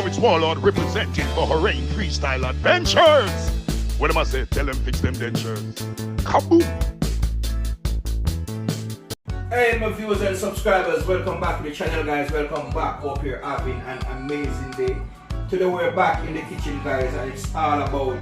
it's Warlord representing for Hooray Freestyle Adventures. What am I say? Tell them fix them dentures. Kaboom! Hey my viewers and subscribers, welcome back to the channel guys, welcome back. Hope you're having an amazing day. Today we're back in the kitchen guys, and it's all about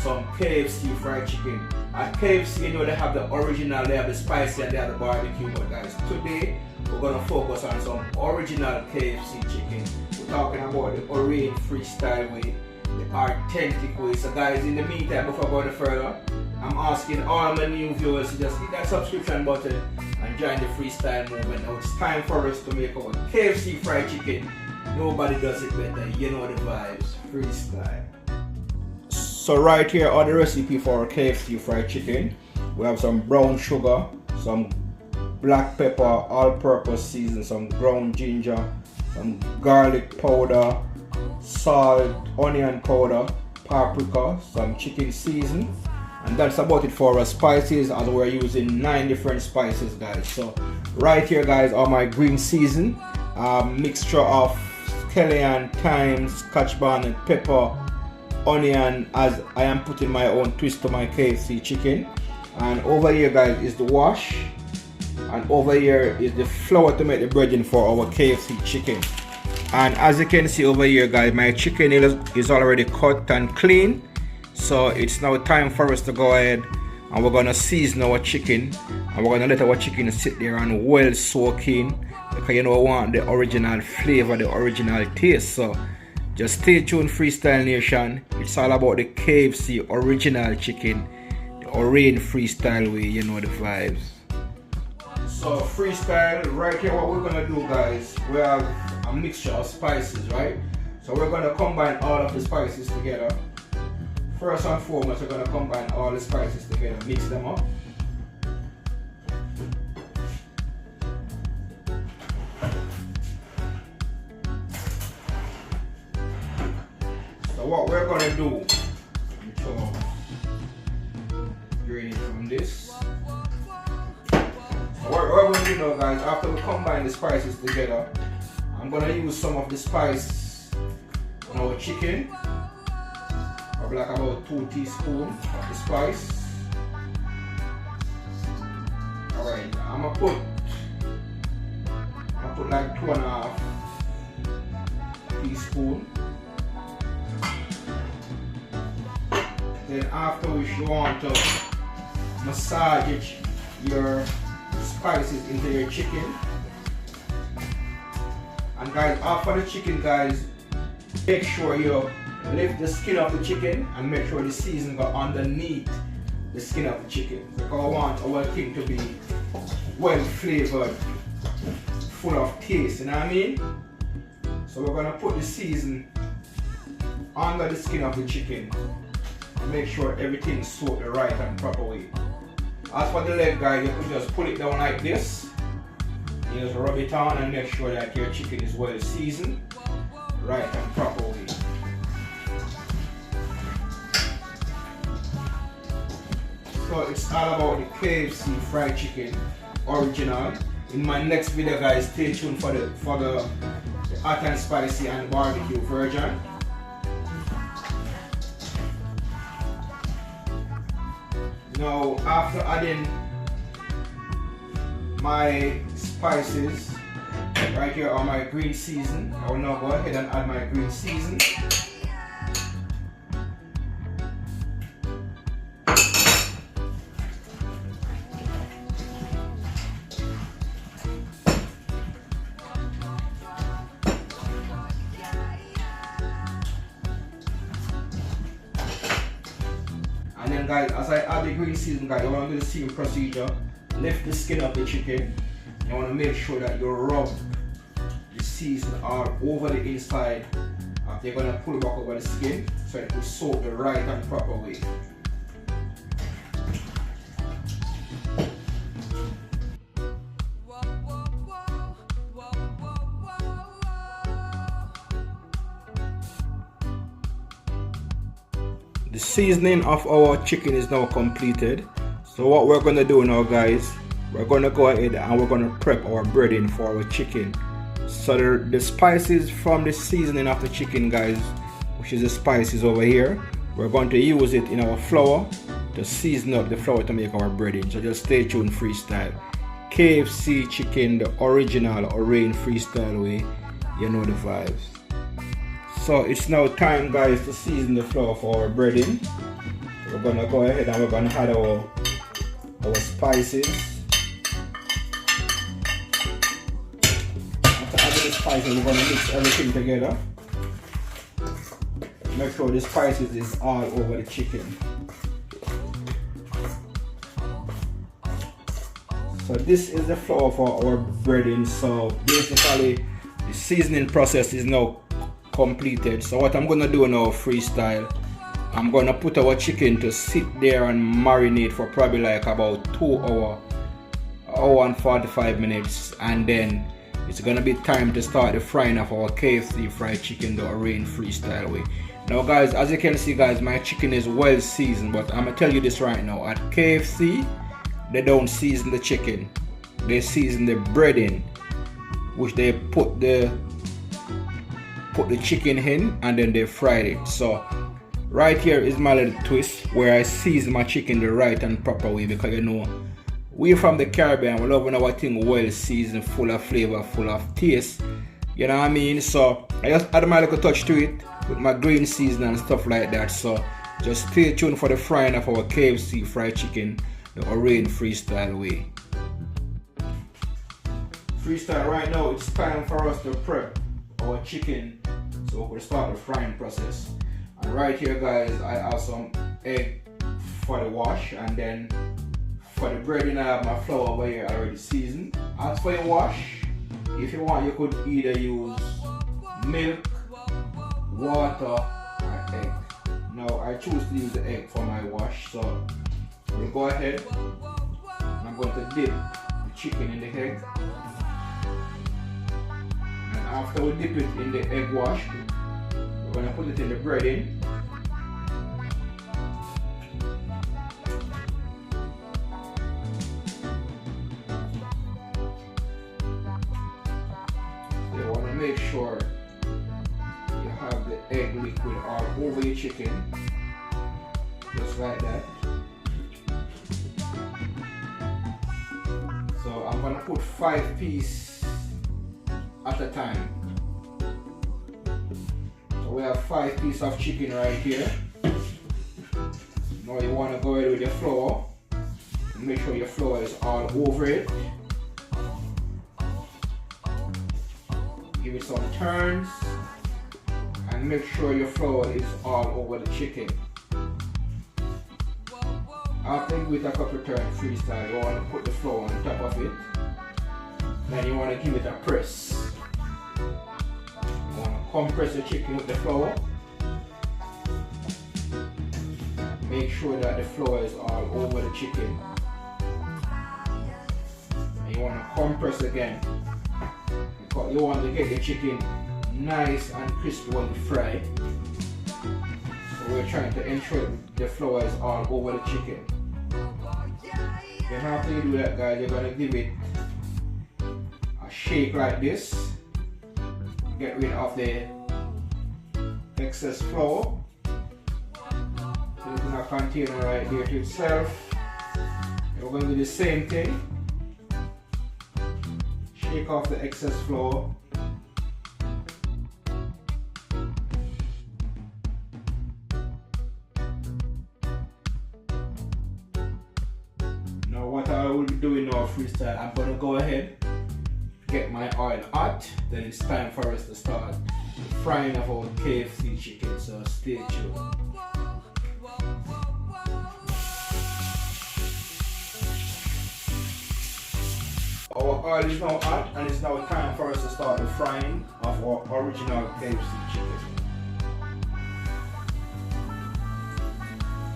some KFC fried chicken. At KFC, you know, they have the original, they have the spicy and they have the barbecue, but guys, today we're gonna focus on some original KFC chicken. We're talking about the Hooray Freestyle way, the authentic way. So guys, in the meantime, before going further, I'm asking all my new viewers to just hit that subscription button and join the freestyle movement. Now it's time for us to make our KFC fried chicken. Nobody does it better, you know the vibes, freestyle. So right here are the recipe for our KFC fried chicken. We have some brown sugar, some black pepper, all-purpose season, some ground ginger, some garlic powder, salt, onion powder, paprika, some chicken season, and that's about it for our spices, as we're using 9 different spices guys. So right here guys are my green season, mixture of cayenne, thyme, scotch bonnet, pepper, onion, as I am putting my own twist to my KFC chicken. And over here guys is the wash, and over here is the flour to make the breading for our KFC chicken. And as you can see over here guys, my chicken is already cut and clean. So it's now time for us to go ahead and we're gonna season our chicken, and we're gonna let our chicken sit there and well soak in, because you know we want the original flavor, the original taste. So just stay tuned Freestyle Nation. It's all about the KFC original chicken, the Hooray Freestyle way, you know the vibes. So freestyle, right here what we're gonna do guys, we have a mixture of spices, right? So we're gonna combine all of the spices together. First and foremost, we're gonna combine all the spices together, mix them up. So what we're gonna do, so drain it from this. What we're going to do now guys, after we combine the spices together, I'm going to use some of the spice on our chicken. I'll like about 2 teaspoons of the spice. Alright, I'm going to put like 2.5 teaspoons. Then after which you want to massage your spices into your chicken. And guys, after the chicken guys, make sure you lift the skin of the chicken and make sure the season go underneath the skin of the chicken, because I want our thing to be well flavored, full of taste, you know what I mean? So we're gonna put the season under the skin of the chicken and make sure everything's soaked the right and proper way. As for the leg guys, you can just pull it down like this. You just rub it on and make sure that your chicken is well seasoned, right and proper way. So it's all about the KFC fried chicken original. In my next video guys, stay tuned for the hot and spicy and barbecue version. Now after adding my spices, right here are my green season. I will now go ahead and add my green season. And then guys, as I add the green season guys, you want to do the same procedure. Lift the skin of the chicken. You want to make sure that you rub the season all over the inside. After you're going to pull it back over the skin so it will soak the right and proper way. The seasoning of our chicken is now completed. So what we're going to do now guys, we're going to go ahead and we're going to prep our breading for our chicken. So the spices from the seasoning of the chicken, guys, which is the spices over here, we're going to use it in our flour to season up the flour to make our breading. So just stay tuned, freestyle. KFC chicken, the original Orion freestyle way. You know the vibes. So it's now time, guys, to season the flour for our breading. We're gonna go ahead and we're gonna add our spices. After adding the spices, we're gonna mix everything together. Make sure the spices is all over the chicken. So this is the flour for our breading. So basically the seasoning process is now completed. So what I'm gonna do now, freestyle, I'm gonna put our chicken to sit there and marinate for probably like about 2 hours, hour and 45 minutes, and then it's gonna be time to start the frying of our KFC fried chicken the Orion freestyle way. Now guys, as you can see, guys, my chicken is well seasoned, but I'm gonna tell you this right now, at KFC they don't season the chicken, they season the breading, which they put the chicken in and then they fried it. So right here is my little twist where I season my chicken the right and proper way, because you know we from the Caribbean, we love our thing well seasoned, full of flavor, full of taste, you know what I mean. So I just add my little touch to it with my green seasoning and stuff like that. So just stay tuned for the frying of our KFC fried chicken the Orion freestyle way. Freestyle, right now it's time for us to prep our chicken so we can start the frying process. And right here, guys, I have some egg for the wash, and then for the breading I have my flour over here already seasoned. As for your wash, if you want, you could either use milk, water, or egg. Now I choose to use the egg for my wash, so we'll go ahead and I'm going to dip the chicken in the egg. After we dip it in the egg wash, we're going to put it in the breading. So you want to make sure you have the egg liquid all over your chicken, just like that. So I'm going to put 5 pieces at a time. So we have 5 pieces of chicken right here. Now you want to go ahead with your flour and make sure your flour is all over it. Give it some turns and make sure your flour is all over the chicken. After you give it a couple turns, freestyle, you want to put the flour on top of it. Then you want to give it a press. You want to compress the chicken with the flour. Make sure that the flour is all over the chicken. And you want to compress again, because you want to get the chicken nice and crispy when you fry. So we're trying to ensure the flour is all over the chicken. Then after you do that, guys, you're going to give it a shake like this. Get rid of the excess flour. Put it in a container right there to itself. We're going to do the same thing. Shake off the excess flour. Now what I will be doing now, freestyle, I'm going to go ahead, get my oil hot, then it's time for us to start the frying of our KFC chicken, so stay tuned. Our oil is now hot and it's now time for us to start the frying of our original KFC chicken.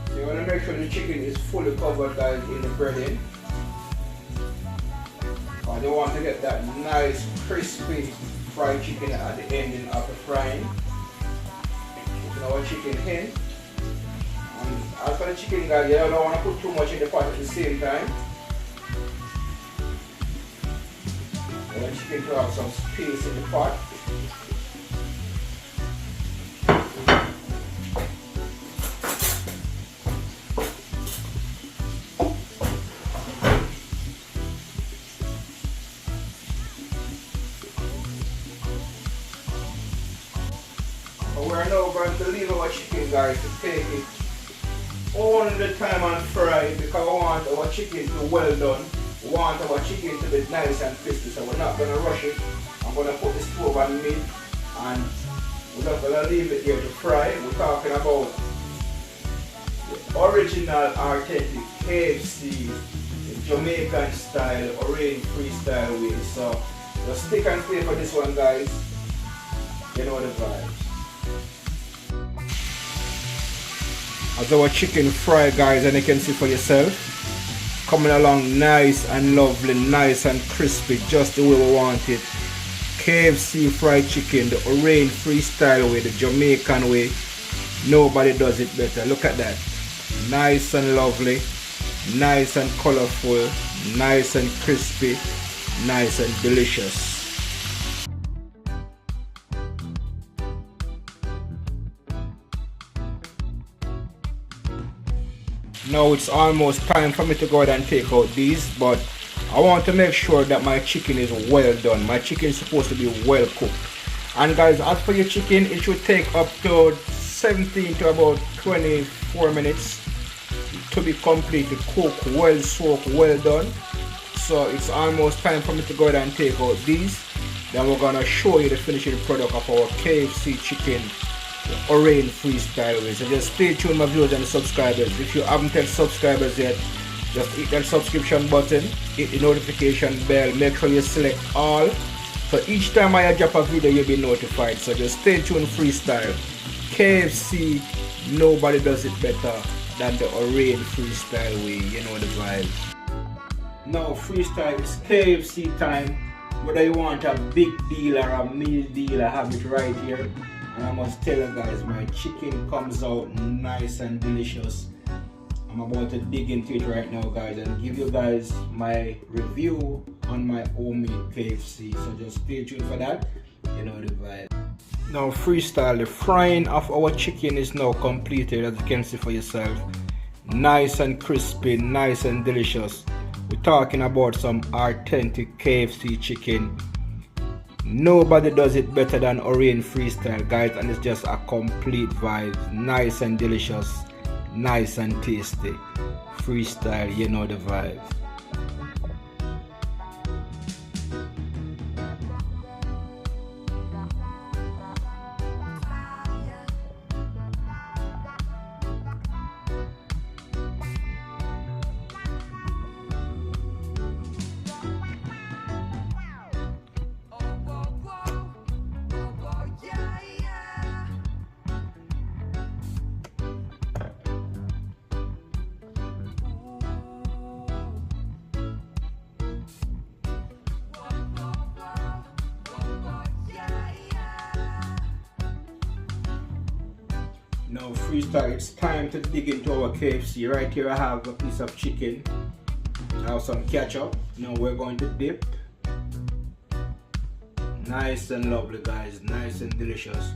So you want to make sure the chicken is fully covered, guys, in the breading. You want to get that nice crispy fried chicken at the ending of the frying. Put our chicken in. And as for the chicken, guys, you don't want to put too much in the pot at the same time. I want chicken to have some space in the pot. We're now going to leave our chicken, guys, to take it only the time and fry, because we want our chicken to be well done. We want our chicken to be nice and crispy, so we're not going to rush it. I'm going to put the stove on mid and we're not going to leave it here to fry. We're talking about the original authentic KFC, the Jamaican style, orange freestyle way. So just stick and stay for this one, guys. You know the vibes. As our chicken fry, guys, and you can see for yourself, coming along nice and lovely, nice and crispy, just the way we want it. KFC fried chicken, the orange freestyle way, the Jamaican way. Nobody does it better. Look at that. Nice and lovely, nice and colorful, nice and crispy, nice and delicious. Now it's almost time for me to go ahead and take out these, but I want to make sure that my chicken is well done. My chicken is supposed to be well cooked. And guys, as for your chicken, it should take up to 17 to about 24 minutes to be completely cooked, well soaked, well done. So it's almost time for me to go ahead and take out these. Then we're gonna show you the finishing product of our KFC chicken orange freestyle way. So just stay tuned, my viewers and subscribers. If you haven't hit subscribers yet, just hit that subscription button, hit the notification bell, make sure you select all, so each time I drop a video you'll be notified. So just stay tuned. Freestyle KFC, nobody does it better than the orange freestyle way. You know the vibe. Now freestyle is KFC time. Whether you want a big deal or a meal deal, I have it right here. And I must tell you guys, my chicken comes out nice and delicious. I'm about to dig into it right now, guys, and give you guys my review on my homemade KFC. So just stay tuned for that. You know the vibe. Now freestyle, the frying of our chicken is now completed, as you can see for yourself. Nice and crispy, nice and delicious. We're talking about some authentic KFC chicken. Nobody does it better than orange freestyle, guys, and it's just a complete vibe. Nice and delicious, nice and tasty. Freestyle, you know the vibe. Now freestyle, it's time to dig into our KFC. Right here I have a piece of chicken. I have some ketchup. Now we're going to dip. Nice and lovely, guys, nice and delicious.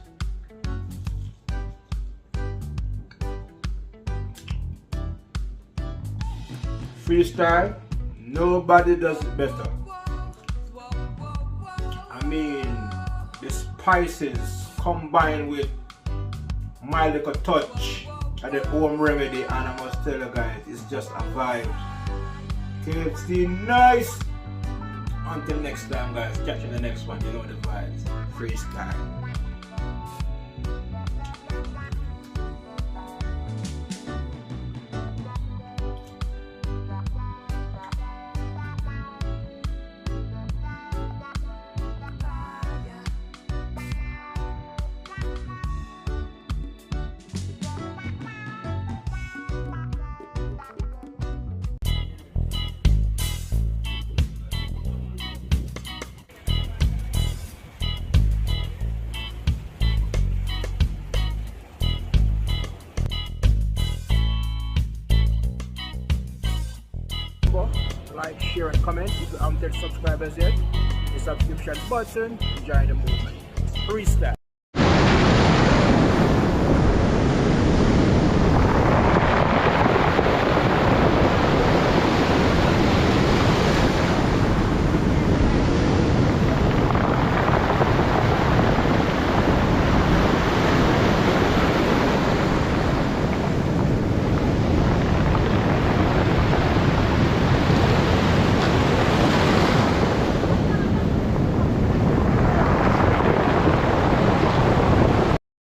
Freestyle, nobody does it better. I mean, the spices combined with my little touch of the home remedy, and I must tell you guys, it's just a vibe. KFC nice. Until next time, guys, catch you in the next one. You know the vibes. Freestyle. Like, share and comment if you haven't subscribed yet. the subscription button, join the movement. Freestyle.